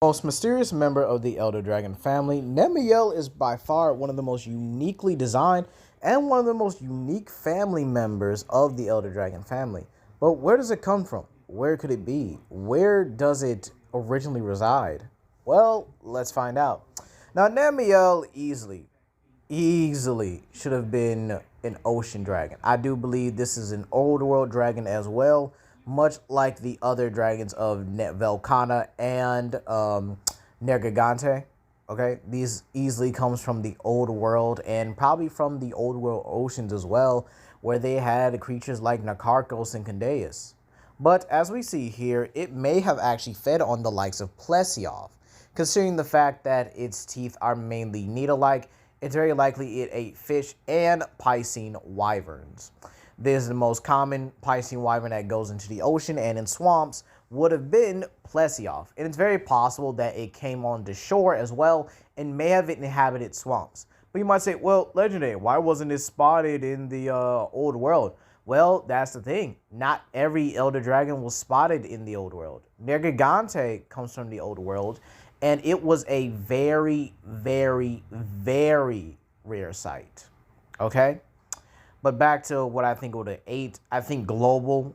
Most mysterious member of the Elder Dragon family, Namielle is by far one of the most uniquely designed and one of the most unique family members of the Elder Dragon family. But where does it come from? Where could it be? Where does it originally reside? Well, let's find out. Now, Namielle easily should have been an ocean dragon. I do believe this is an old world dragon as well, much like the other dragons of Velcana and Nergigante. Okay, these easily comes from the old world and probably from the old world oceans as well, where they had creatures like Nakarkos and Candeus. But as we see here, it may have actually fed on the likes of Plesiov. Considering the fact that its teeth are mainly needle-like, it's very likely it ate fish and Piscine wyverns. This is the most common Piscine wyvern that goes into the ocean and in swamps would have been Plesiov. And it's very possible that it came on the shore as well and may have inhabited swamps. But you might say, well, Legendary, why wasn't it spotted in the old world? Well, that's the thing. Not every Elder Dragon was spotted in the old world. Nergigante comes from the old world, and it was a very, very, very rare sight. Okay? But back to what I think would have ate. I think Global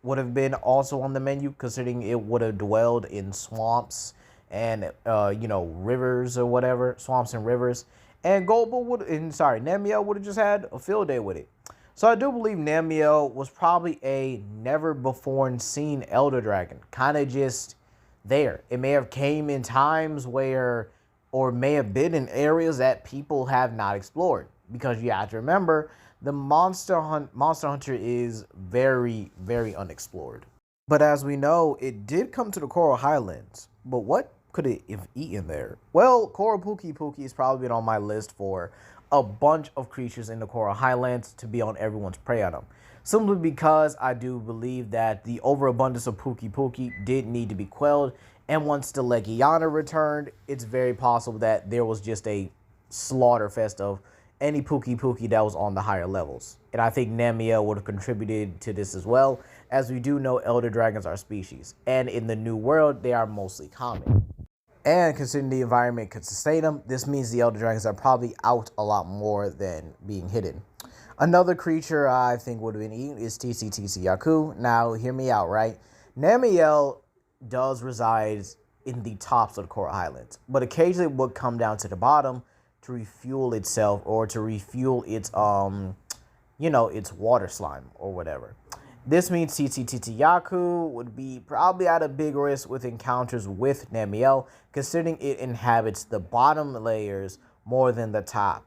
would have been also on the menu, considering it would have dwelled in swamps and rivers or whatever, swamps and rivers. And Namielle would have just had a field day with it. So I do believe Namielle was probably a never before seen Elder Dragon, kind of just there. It may have came in times where, or may have been in areas that people have not explored. Because you have to remember, the Monster Hunter is very, very unexplored. But as we know, it did come to the Coral Highlands. But what could it have eaten there? Well, Coral Pookie has probably been on my list for a bunch of creatures in the Coral Highlands to be on everyone's prey item. Simply because I do believe that the overabundance of Pookie did need to be quelled. And once the Legiana returned, it's very possible that there was just a slaughter fest of any Pookie that was on the higher levels. And I think Namielle would have contributed to this as well, as we do know Elder Dragons are species. And in the New World, they are mostly common. And considering the environment could sustain them, this means the Elder Dragons are probably out a lot more than being hidden. Another creature I think would have been eaten is TCTC Yaku. Now, hear me out, right? Namielle does reside in the tops of the Coral Highlands, but occasionally it would come down to the bottom to refuel itself or to refuel its its water slime or whatever. This means Yaku would be probably at a big risk with encounters with Namielle, considering it inhabits the bottom layers more than the top.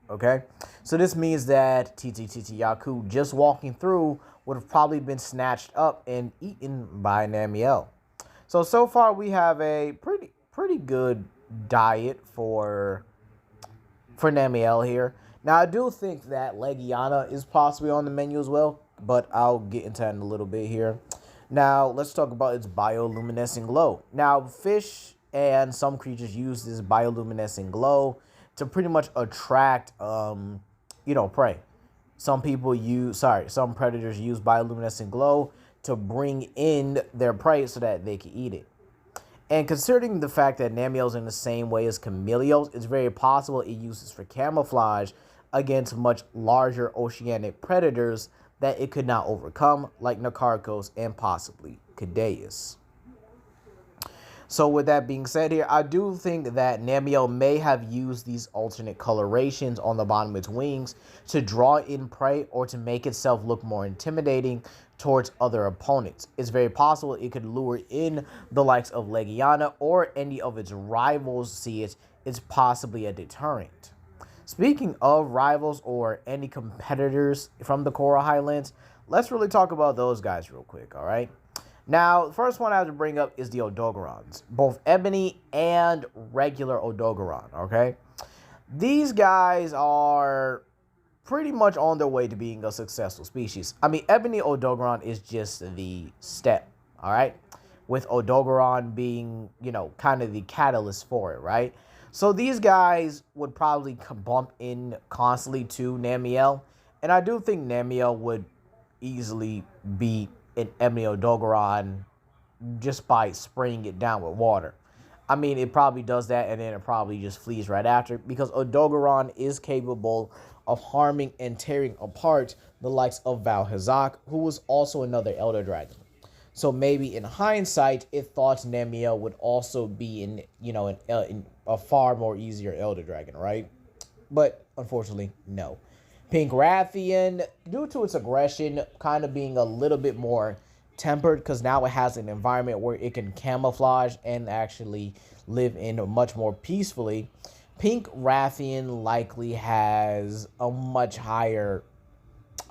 Okay? So this means that Yaku just walking through would have probably been snatched up and eaten by Namielle. So far we have a pretty good diet for Namielle here. Now, I do think that Legiana is possibly on the menu as well, but I'll get into that in a little bit here. Now, let's talk about its bioluminescent glow. Now, fish and some creatures use this bioluminescent glow to pretty much attract, prey. Some predators use bioluminescent glow to bring in their prey so that they can eat it. And considering the fact that Namielle's in the same way as Chameleos, it's very possible it uses for camouflage against much larger oceanic predators that it could not overcome, like Nakarkos and possibly Cadeus. So with that being said here, I do think that Namielle may have used these alternate colorations on the bottom of its wings to draw in prey or to make itself look more intimidating towards other opponents. It's very possible it could lure in the likes of Legiana or any of its rivals, see it is possibly a deterrent. Speaking of rivals or any competitors from the Coral Highlands, let's really talk about those guys real quick, all right? Now, the first one I have to bring up is the Odogorons, both ebony and regular Odogoron, okay? These guys are pretty much on their way to being a successful species. I mean, ebony Odogoron is just the step, all right? With Odogoron being, kind of the catalyst for it, right? So these guys would probably bump in constantly to Namielle, and I do think Namielle would easily beat an ebony Odogoron just by spraying it down with water. I mean, it probably does that, and then it probably just flees right after, because Odogaron is capable of harming and tearing apart the likes of Valhazak, who was also another Elder Dragon. So maybe in hindsight, it thought Namielle would also be in a far more easier Elder Dragon, right? But unfortunately, no. Pink Rathian, due to its aggression kind of being a little bit more tempered, because now it has an environment where it can camouflage and actually live in much more peacefully, Pink Rathian likely has a much higher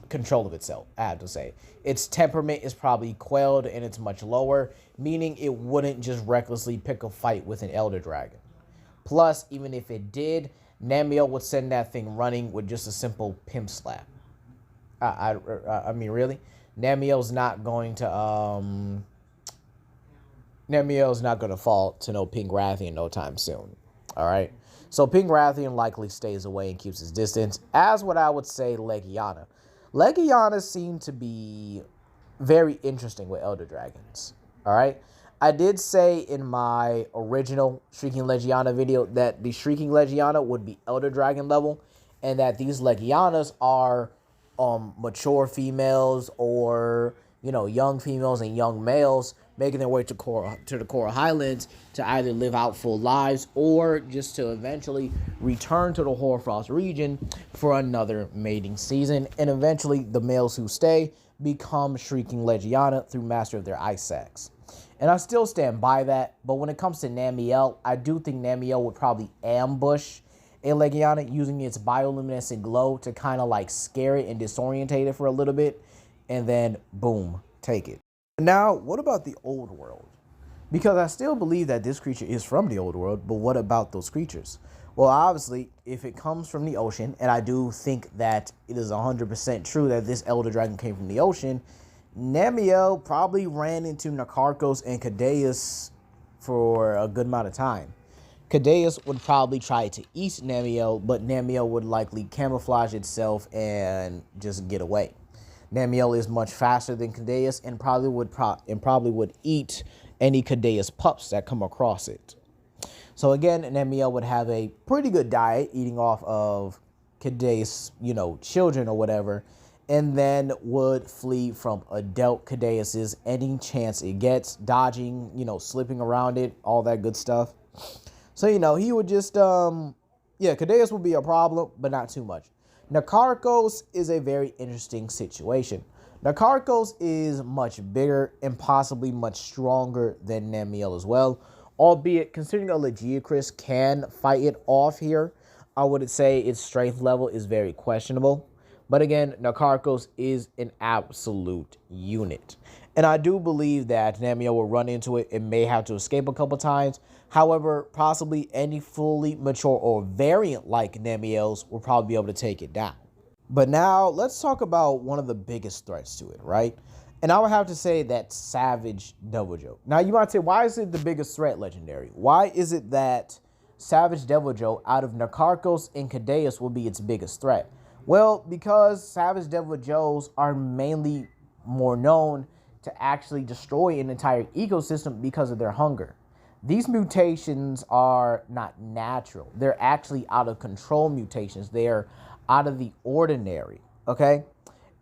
control of itself, I have to say. Its temperament is probably quelled and it's much lower, meaning it wouldn't just recklessly pick a fight with an Elder Dragon. Plus, even if it did, Namielle would send that thing running with just a simple pimp slap. I mean, really? Namielle's not going to fall to no Pink Rathian no time soon. All right. So Pink Rathian likely stays away and keeps his distance, as what I would say Legiana. Legiana seem to be very interesting with Elder Dragons. All right. I did say in my original Shrieking Legiana video that the Shrieking Legiana would be Elder Dragon level, and that these Legianas are mature females, or young females and young males making their way to the Coral Highlands to either live out full lives or just to eventually return to the Hoarfrost region for another mating season, and eventually the males who stay become Shrieking Legiana through Master of their Ice Sacks. And I still stand by that, but when it comes to Namielle, I do think Namielle would probably ambush a Legiana using its bioluminescent glow to kind of like scare it and disorientate it for a little bit, and then boom, take it. Now, what about the old world? Because I still believe that this creature is from the old world, but what about those creatures? Well, obviously, if it comes from the ocean, and I do think that it is 100% true that this Elder Dragon came from the ocean, Namielle probably ran into Nakarkos and Cadeus for a good amount of time. Cadeus would probably try to eat Namielle, but Namielle would likely camouflage itself and just get away. Namielle is much faster than Cadeus and probably would eat any Cadeus pups that come across it. So again, Namielle would have a pretty good diet, eating off of Cadeus, children or whatever, and then would flee from adult Cadeuses any chance it gets, dodging, slipping around it, all that good stuff. So, he would just, Cadeus would be a problem, but not too much. Nakarkos is a very interesting situation. Nakarkos is much bigger and possibly much stronger than Namielle as well, albeit considering a Legiacris can fight it off here, I would say its strength level is very questionable. But again, Nakarkos is an absolute unit. And I do believe that Namielle will run into it and may have to escape a couple times. However, possibly any fully mature or variant like Namielle's will probably be able to take it down. But now, let's talk about one of the biggest threats to it, right? And I would have to say that Savage Deviljho. Now, you might say, why is it the biggest threat, Legendary? Why is it that Savage Deviljho out of Nakarkos and Cadeus will be its biggest threat? Well, because Savage Deviljhos are mainly more known to actually destroy an entire ecosystem because of their hunger. These mutations are not natural. They're actually out of control mutations. They're out of the ordinary, okay?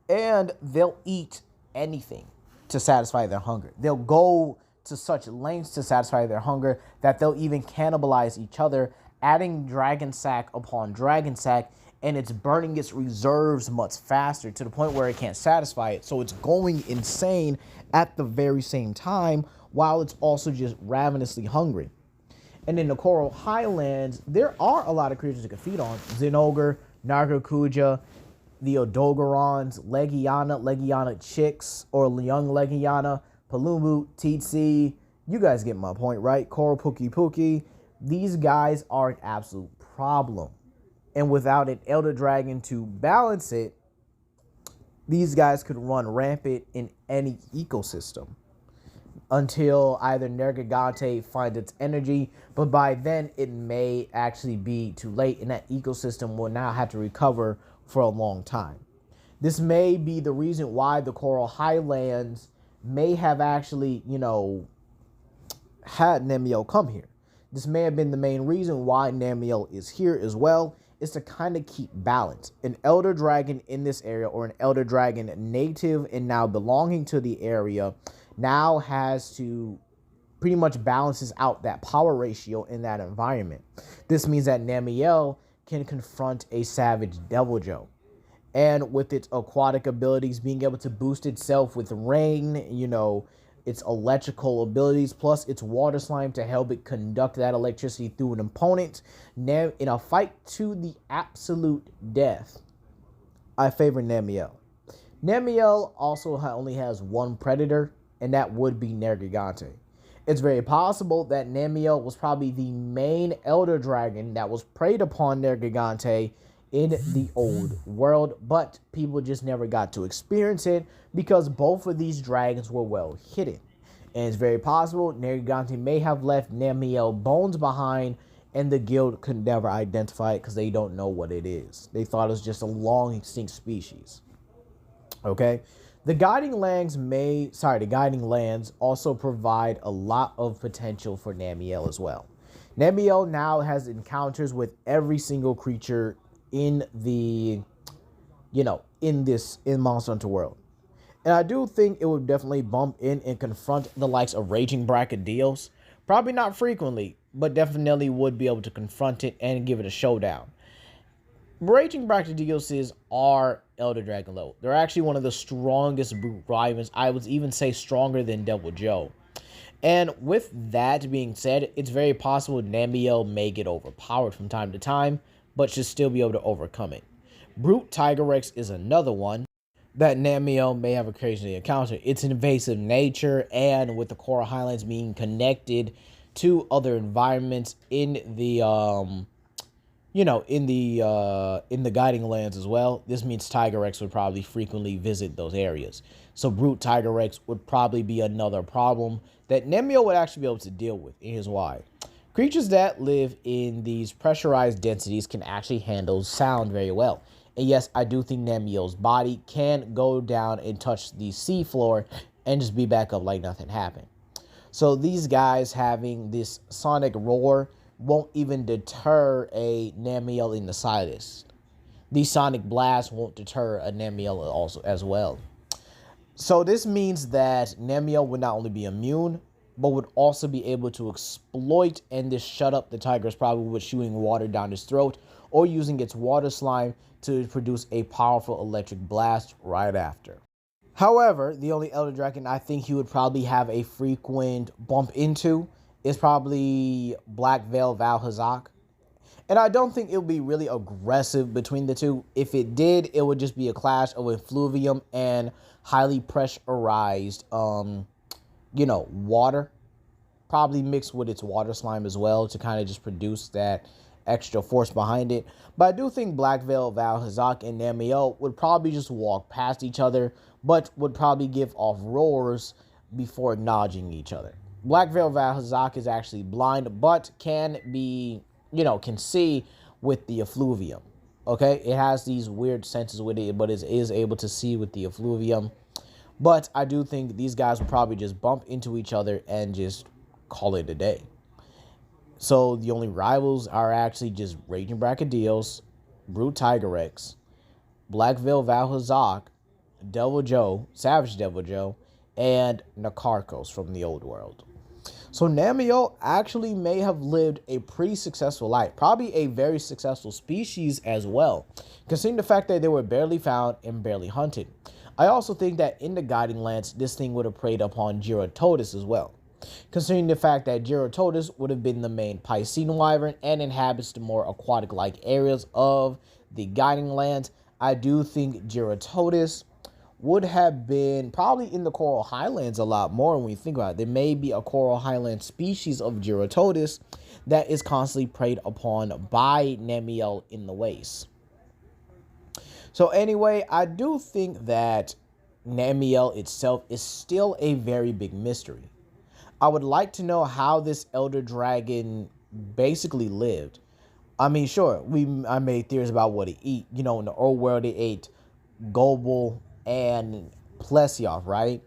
And they'll eat anything to satisfy their hunger. They'll go to such lengths to satisfy their hunger that they'll even cannibalize each other, adding dragon sac upon dragon sac, and it's burning its reserves much faster to the point where it can't satisfy it. So it's going insane at the very same time while it's also just ravenously hungry. And in the Coral Highlands, there are a lot of creatures it can feed on. Zinogre, Nargacuja, the Odogarons, Legiana chicks, or young Legiana, Palumu, Tsitsi. You guys get my point, right? Coral Puki. These guys are an absolute problem. And without an Elder Dragon to balance it, these guys could run rampant in any ecosystem until either Nergigante finds its energy, but by then it may actually be too late, and that ecosystem will now have to recover for a long time. This may be the reason why the Coral Highlands may have actually, had Namielle come here. This may have been the main reason why Namielle is here as well, is to kind of keep balance. An elder dragon in this area, or an elder dragon native and now belonging to the area, now has to pretty much balances out that power ratio in that environment. This means that Namielle can confront a savage Devil Joe. And with its aquatic abilities, being able to boost itself with rain, its electrical abilities, plus its water slime to help it conduct that electricity through an opponent in a fight to the absolute death, I favor Namielle. Namielle also only has one predator, and that would be Nergigante. It's very possible that Namielle was probably the main elder dragon that was preyed upon Nergigante in the old world, but people just never got to experience it because both of these dragons were well hidden. And it's very possible Nergigante may have left Namielle bones behind, and the guild could never identify it because they don't know what it is. They thought it was just a long extinct species. Okay? The guiding lands also provide a lot of potential for Namielle as well. Namielle now has encounters with every single creature in Monster Hunter World. And I do think it would definitely bump in and confront the likes of Raging Brachydios. Probably not frequently, but definitely would be able to confront it and give it a showdown. Raging Brachydios are Elder Dragon level. They're actually one of the strongest brute rivals. I would even say stronger than Devil Joe. And with that being said, it's very possible Namielle may get overpowered from time to time, but should still be able to overcome it. Brute Tiger Rex is another one that Namielle may have occasionally encountered. Its invasive nature, and with the Coral Highlands being connected to other environments in the in the guiding lands as well, this means Tiger Rex would probably frequently visit those areas. So Brute Tiger Rex would probably be another problem that Namielle would actually be able to deal with. And here's why. Creatures that live in these pressurized densities can actually handle sound very well. And yes, I do think Namielle's body can go down and touch the seafloor and just be back up like nothing happened. So these guys having this sonic roar won't even deter a Namielle in the slightest. The sonic blast won't deter a Namielle also as well. So this means that Namielle would not only be immune, but would also be able to exploit and just shut up the tigers, probably with shooting water down his throat or using its water slime to produce a powerful electric blast right after. However, the only Elder Dragon I think he would probably have a frequent bump into is probably Black Veil Valhazak. And I don't think it would be really aggressive between the two. If it did, it would just be a clash of effluvium and highly pressurized, water. Probably mixed with its water slime as well to kind of just produce that extra force behind it. But I do think Black Veil Valhazak and Namielle would probably just walk past each other, but would probably give off roars before acknowledging each other. Black Veil Valhazak is actually blind, but can see with the effluvium. Okay, it has these weird senses with it, but it is able to see with the effluvium. But I do think these guys will probably just bump into each other and just call it a day. So the only rivals are actually just Raging Brachydios, Brute Tiger Rex, Black Veil Valhazak, Devil Joe, Savage Devil Joe, and Nakarkos from the old world. So Namielle actually may have lived a pretty successful life, probably a very successful species as well, considering the fact that they were barely found and barely hunted. I also think that in the guiding lands, this thing would have preyed upon Gyrototus as well, considering the fact that Gyrototus would have been the main Piscean wyvern and inhabits the more aquatic-like areas of the guiding lands. I do think Gyrototus would have been probably in the Coral Highlands a lot more when you think about it. There may be a Coral Highland species of Gyrototus that is constantly preyed upon by Namielle in the waste. So anyway, I do think that Namielle itself is still a very big mystery. I would like to know how this Elder Dragon basically lived. I mean, sure, I made theories about what it eat. In the old world, it ate Gobel and Plesioth, right?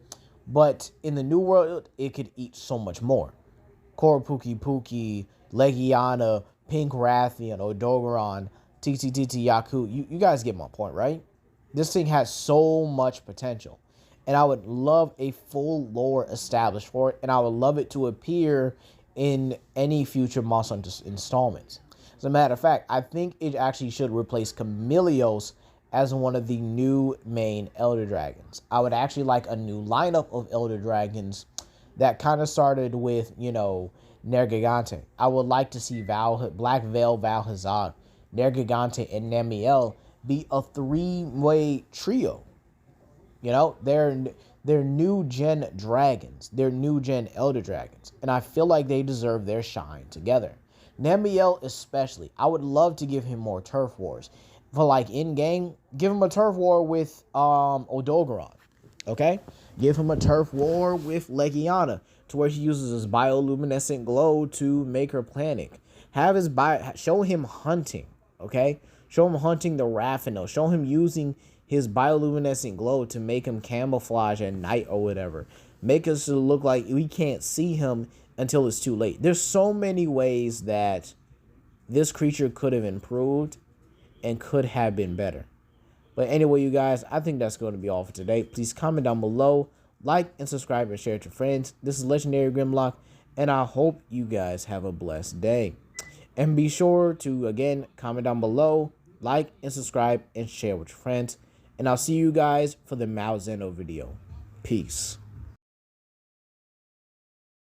But in the new world, it could eat so much more. Koropuki Puki, Legiana, Pink Rathian, Odogaron, TTTT Yaku. You guys get my point, right? This thing has so much potential. And I would love a full lore established for it. And I would love it to appear in any future Monster Hunter installments. As a matter of fact, I think it actually should replace Chameleos as one of the new main Elder Dragons. I would actually like a new lineup of Elder Dragons that kind of started with, Nergigante. I would like to see Black Veil Valhazard, Nergigante, and Namielle be a three-way trio. They're new gen dragons. They're new gen Elder Dragons. And I feel like they deserve their shine together. Namielle especially. I would love to give him more turf wars. For like in game, give him a turf war with Odogaron. Okay? Give him a turf war with Legiana, to where he uses his bioluminescent glow to make her panic. Show him hunting, okay? Show him hunting the Raffino. Show him using his bioluminescent glow to make him camouflage at night or whatever. Make us look like we can't see him until it's too late. There's so many ways that this creature could have improved and could have been better. But anyway, you guys, I think that's going to be all for today. Please comment down below, like and subscribe and share it to your friends. This is Legendary Grimlock, and I hope you guys have a blessed day. And be sure to, again, comment down below, like and subscribe and share with your friends. And I'll see you guys for the Malzeno video. Peace.